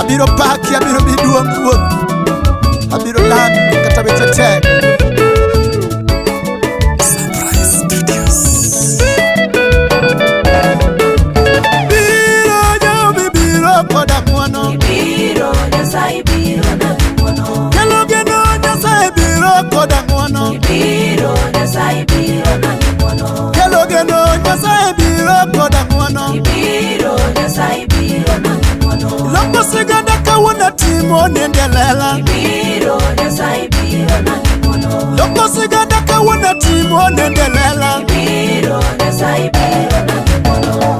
abiro paki, abiro biduong' ruoth, abiro lami kata weche tek. Koda muono ibiro Nyasaye biro na muono kelo geno Nyasaye biro koda muono ibiro Nyasaye biro na muono kelo geno Nyasaye biro koda muono ibiro Nyasaye biro na muono loko siganda kawuono timo nendelela ibiro Nyasaye biro na muono loko siganda kawuono timo nendelela ibiro Nyasaye biro na muono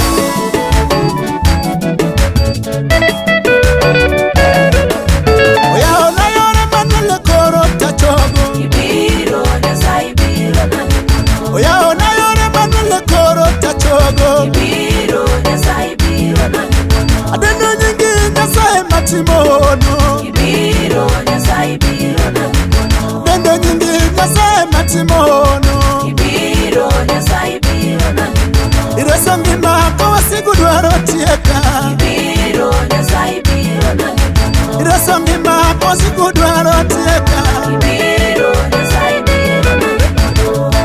ibiro Nyasaye biro na muono adeno nyingi Nyasaye matimono ibiro Nyasaye biro na muono adeno nyingi Nyasaye matimono ibiro Nyasaye biro na muono ireso ngima ko wasigu dwaro tieka ibiro Nyasaye biro na muono ireso ngima ko wasigu dwaro tieka ibiro Nyasaye biro na muono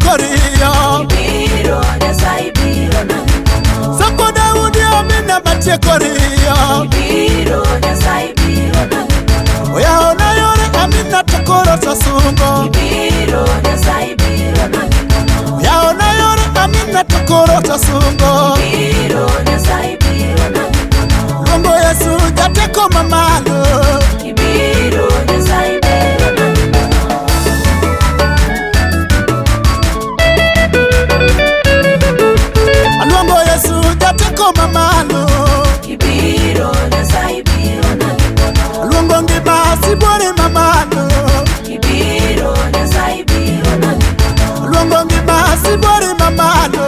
Koriyo ibiro Nyasaye biro na muono Soko Daudi amina batie koriyo ibiro Nyasaye biro na muono oya ona yore amina tokoro sasungo ibiro Nyasaye biro na muono oya ona yore amina tokoro sasungo ibiro Nyasaye biro na muono Longo Yesu jateko mamalo ibiro Nyasaye biro na muono Longo Yesu jateko mamalo ibiro Nyasaye biro na muono Longo ngima sibore mamalo ibiro Nyasaye biro na muono Longo ngima sibore mamalo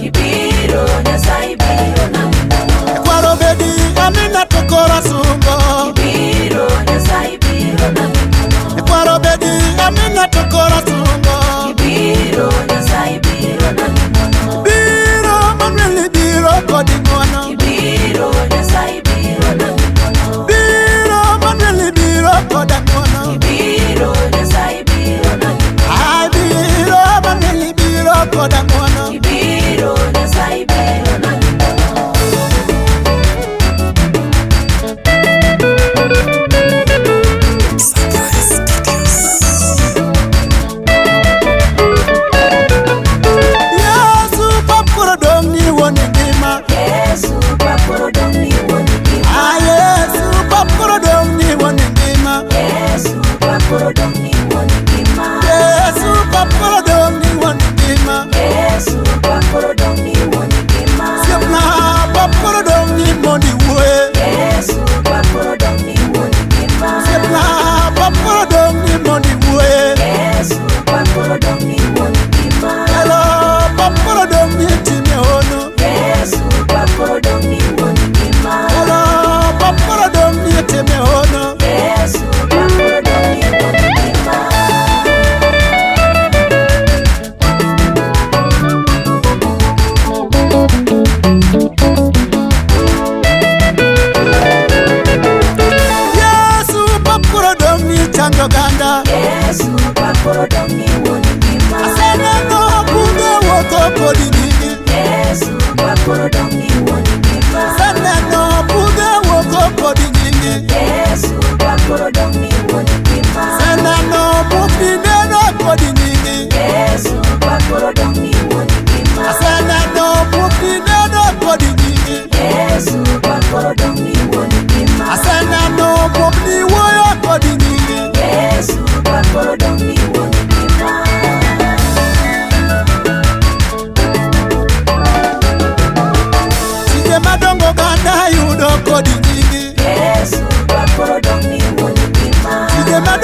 ibiro Nyasaye biro na muono Kwaro bedi amina tokoro sungo ibiro Nyasaye biro na muono Kwaro bedi amina tokoro sungo ibiro Nyasaye biro na muono Biro Manuel biro kodi muono ibiro Nyasaye biro na muono Biro Manuel biro koda muono ibiro Nyasaye biro na muono Ay biro Manuel biro koda muono ibiro Nyasaye biro na muono Yesu papuro dong ni woni ngima Yesu papuro dong ni woni ngima Ay Yesu papuro dong ni woni ngima Yesu papuro dong ni woni ngima Yesu papuro dong ni woni ngima Yesu papuro dong ni woni ngima Siapna papuro dong ni mondi wuoye Yesu papuro dong ni woni ngima Siapna papuro dong ni mondi wuoye Yesu papuro dong ni woni ngima Hello papuro dong ni time ono Yesu papuro dong ni woni ngima Hello papuro dong ni time ono Yesu papuro dong ni woni ngima Yesu papuro dong ni chango ganda Yesu papuro dong ni woni ngima Aseneno bunge woko kodi nyingi Yesu papuro dong ni woni ngima Aseneno bunge woko kodi nyingi Yesu papuro dong ni woni ngima Aseneno bunge neno kodi nyingi Yesu papuro dong ni woni ngima Aseneno bunge neno kodi nyingi Yesu papuro dong ni woni ngima Aseneno bunge woyo kodi nyingi Yesu papuro dong ni woni ngima Tije madongo ganda yudo kodi nyingi Yesu papuro dong ni woni ngima Tije madongo